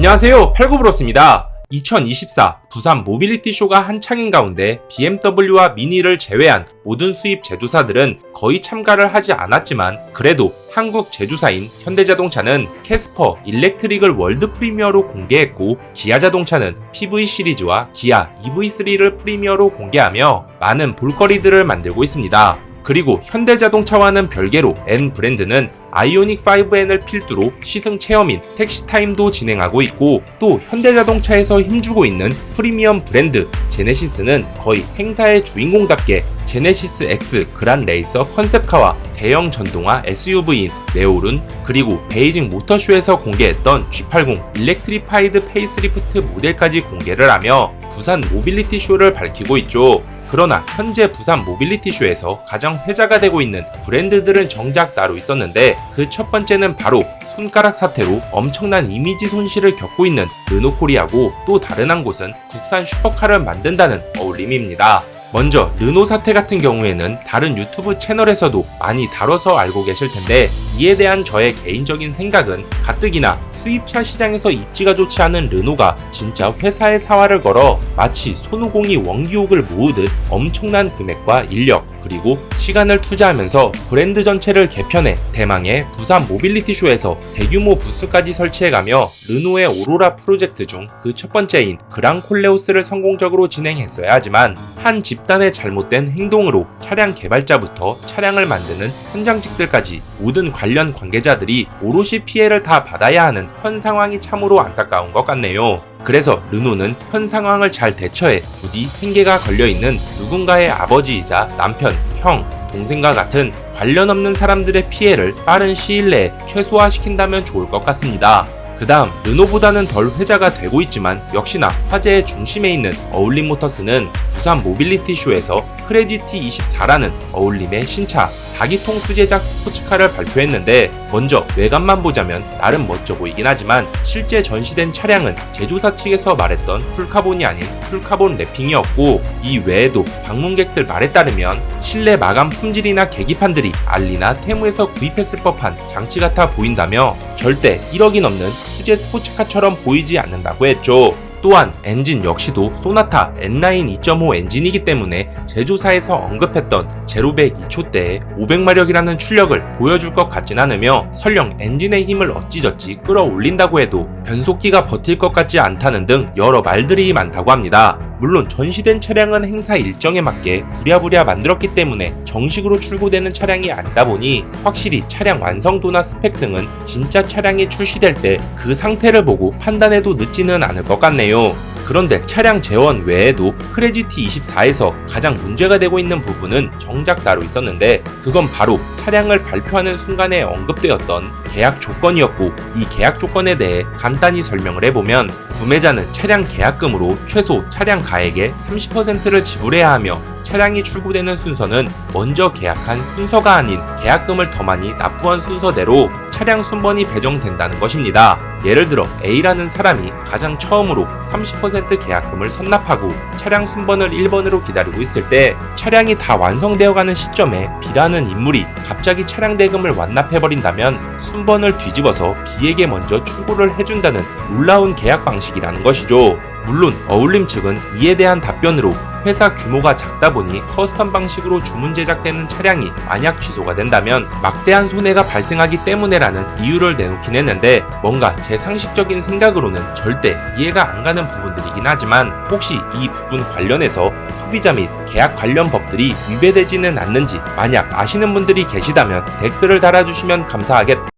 안녕하세요, 팔구브로스입니다. 2024 부산 모빌리티 쇼가 한창인 가운데 BMW와 미니를 제외한 모든 수입 제조사들은 거의 참가를 하지 않았지만 그래도 한국 제조사인 현대자동차는 캐스퍼 일렉트릭을 월드 프리미어로 공개했고, 기아자동차는 PV 시리즈와 기아 EV3를 프리미어로 공개하며 많은 볼거리들을 만들고 있습니다. 그리고 현대자동차와는 별개로 N브랜드는 아이오닉 5N을 필두로 시승 체험인 택시타임도 진행하고 있고, 또 현대자동차에서 힘주고 있는 프리미엄 브랜드 제네시스는 거의 행사의 주인공답게 제네시스 X 그란 레이서 컨셉카와 대형 전동화 SUV인 네오룬, 그리고 베이징 모터쇼에서 공개했던 G80 일렉트리파이드 페이스리프트 모델까지 공개를 하며 부산 모빌리티 쇼를 밝히고 있죠. 그러나 현재 부산 모빌리티 쇼에서 가장 회자가 되고 있는 브랜드들은 정작 따로 있었는데, 그 첫 번째는 바로 손가락 사태로 엄청난 이미지 손실을 겪고 있는 르노코리아고, 또 다른 한 곳은 국산 슈퍼카를 만든다는 어울림입니다. 먼저 르노 사태 같은 경우에는 다른 유튜브 채널에서도 많이 다뤄서 알고 계실 텐데, 이에 대한 저의 개인적인 생각은 가뜩이나 수입차 시장에서 입지가 좋지 않은 르노가 진짜 회사에 사활을 걸어 마치 손오공이 원기옥을 모으듯 엄청난 금액과 인력 그리고 시간을 투자하면서 브랜드 전체를 개편해 대망의 부산 모빌리티 쇼에서 대규모 부스까지 설치해가며 르노의 오로라 프로젝트 중 그 첫 번째인 그랑 콜레오스를 성공적으로 진행했어야 하지만, 한 집단의 잘못된 행동으로 차량 개발자부터 차량을 만드는 현장직들까지 모든 관련 관계자들이 오롯이 피해를 다 받아야 하는 현 상황이 참으로 안타까운 것 같네요. 그래서 르노는 현 상황을 잘 대처해 부디 생계가 걸려있는 누군가의 아버지이자 남편, 형, 동생과 같은 관련 없는 사람들의 피해를 빠른 시일 내에 최소화시킨다면 좋을 것 같습니다. 그 다음 르노보다는 덜 회자가 되고 있지만 역시나 화제의 중심에 있는 어울림 모터스는 부산 모빌리티 쇼에서 크레지티 24라는 어울림의 신차 4기통 수제작 스포츠카를 발표했는데, 먼저 외관만 보자면 나름 멋져 보이긴 하지만 실제 전시된 차량은 제조사 측에서 말했던 풀카본이 아닌 풀카본 랩핑이었고, 이 외에도 방문객들 말에 따르면 실내 마감 품질이나 계기판들이 알리나 테무에서 구입했을 법한 장치 같아 보인다며 절대 1억이 넘는 수제 스포츠카처럼 보이지 않는다고 했죠. 또한 엔진 역시도 소나타 N9 2.5 엔진이기 때문에 제조사에서 언급했던 제로백 2초대의 500마력이라는 출력을 보여줄 것 같진 않으며, 설령 엔진의 힘을 어찌저찌 끌어올린다고 해도 변속기가 버틸 것 같지 않다는 등 여러 말들이 많다고 합니다. 물론 전시된 차량은 행사 일정에 맞게 부랴부랴 만들었기 때문에 정식으로 출고되는 차량이 아니다 보니 확실히 차량 완성도나 스펙 등은 진짜 차량이 출시될 때 그 상태를 보고 판단해도 늦지는 않을 것 같네요. 그런데 차량 재원 외에도 크레지티 24에서 가장 문제가 되고 있는 부분은 정작 따로 있었는데, 그건 바로 차량을 발표하는 순간에 언급되었던 계약 조건이었고, 이 계약 조건에 대해 간단히 설명을 해보면 구매자는 차량 계약금으로 최소 차량 가액의 30%를 지불해야 하며, 차량이 출고되는 순서는 먼저 계약한 순서가 아닌 계약금을 더 많이 납부한 순서대로 차량 순번이 배정된다는 것입니다. 예를 들어 A라는 사람이 가장 처음으로 30% 계약금을 선납하고 차량 순번을 1번으로 기다리고 있을 때, 차량이 다 완성되어가는 시점에 B라는 인물이 갑자기 차량 대금을 완납해버린다면 순번을 뒤집어서 B에게 먼저 출고를 해준다는 놀라운 계약 방식이라는 것이죠. 물론 어울림 측은 이에 대한 답변으로 회사 규모가 작다 보니 커스텀 방식으로 주문 제작되는 차량이 만약 취소가 된다면 막대한 손해가 발생하기 때문에라는 이유를 내놓긴 했는데, 뭔가 제 상식적인 생각으로는 절대 이해가 안 가는 부분들이긴 하지만, 혹시 이 부분 관련해서 소비자 및 계약 관련 법들이 위배되지는 않는지 만약 아시는 분들이 계시다면 댓글을 달아주시면 감사하겠습니다.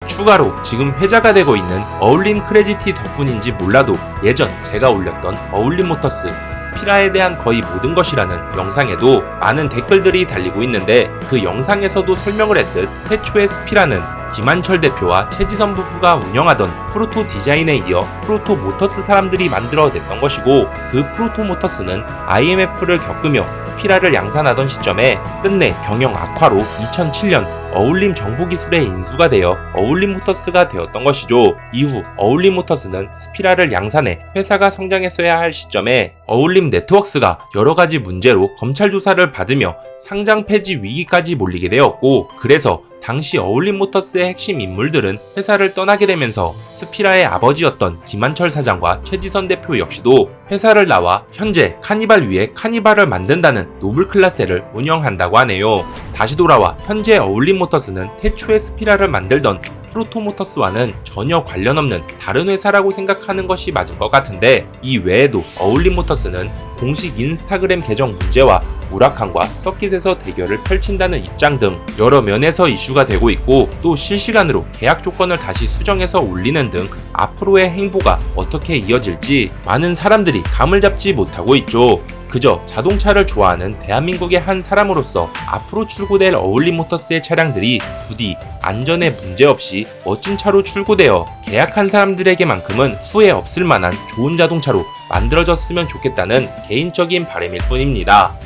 추가로 지금 회자가 되고 있는 어울림 크레지티 덕분인지 몰라도 예전 제가 올렸던 어울림 모터스 스피라에 대한 거의 모든 것이라는 영상에도 많은 댓글들이 달리고 있는데, 그 영상에서도 설명을 했듯 태초의 스피라는 김한철 대표와 최지선 부부가 운영하던 프로토 디자인에 이어 프로토 모터스 사람들이 만들어냈던 것이고, 그 프로토 모터스는 IMF를 겪으며 스피라를 양산하던 시점에 끝내 경영 악화로 2007년 어울림 정보기술에 인수가 되어 어울림 모터스가 되었던 것이죠. 이후 어울림 모터스는 스피라를 양산해 회사가 성장했어야 할 시점에 어울림 네트워크스가 여러가지 문제로 검찰 조사를 받으며 상장 폐지 위기까지 몰리게 되었고, 그래서 당시 어울림모터스의 핵심 인물들은 회사를 떠나게 되면서 스피라의 아버지였던 김한철 사장과 최지선 대표 역시도 회사를 나와 현재 카니발 위에 카니발을 만든다는 노블클라세를 운영한다고 하네요. 다시 돌아와 현재 어울림모터스는 태초에 스피라를 만들던 프로토모터스와는 전혀 관련 없는 다른 회사라고 생각하는 것이 맞을 것 같은데, 이 외에도 어울림모터스는 공식 인스타그램 계정 문제와 우라칸과 서킷에서 대결을 펼친다는 입장 등 여러 면에서 이슈가 되고 있고, 또 실시간으로 계약 조건을 다시 수정해서 올리는 등 앞으로의 행보가 어떻게 이어질지 많은 사람들이 감을 잡지 못하고 있죠. 그저 자동차를 좋아하는 대한민국의 한 사람으로서 앞으로 출고될 어울림모터스의 차량들이 부디 안전에 문제없이 멋진 차로 출고되어 계약한 사람들에게만큼은 후회 없을 만한 좋은 자동차로 만들어졌으면 좋겠다는 개인적인 바람일 뿐입니다.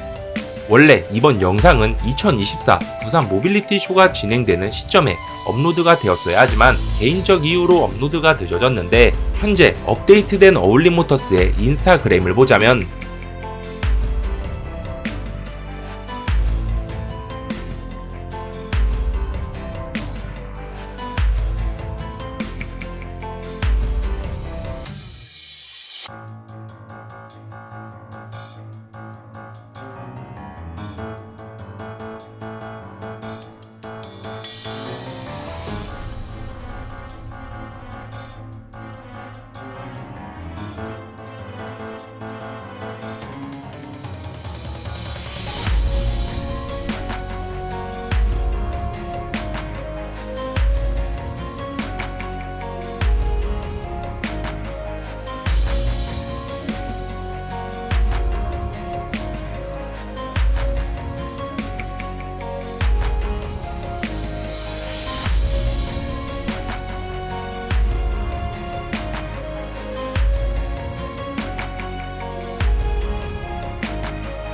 원래 이번 영상은 2024 부산 모빌리티 쇼가 진행되는 시점에 업로드가 되었어야 하지만 개인적 이유로 업로드가 늦어졌는데, 현재 업데이트된 어울림모터스의 인스타그램을 보자면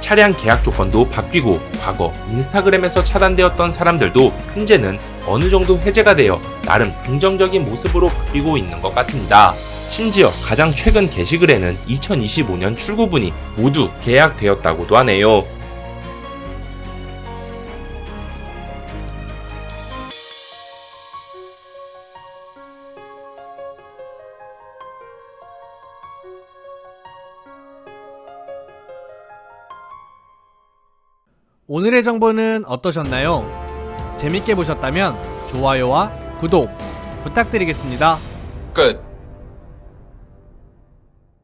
차량 계약 조건도 바뀌고, 과거 인스타그램에서 차단되었던 사람들도 현재는 어느 정도 해제가 되어 나름 긍정적인 모습으로 바뀌고 있는 것 같습니다. 심지어 가장 최근 게시글에는 2025년 출고분이 모두 계약되었다고도 하네요. 오늘의 정보는 어떠셨나요? 재밌게 보셨다면 좋아요와 구독 부탁드리겠습니다. 끝.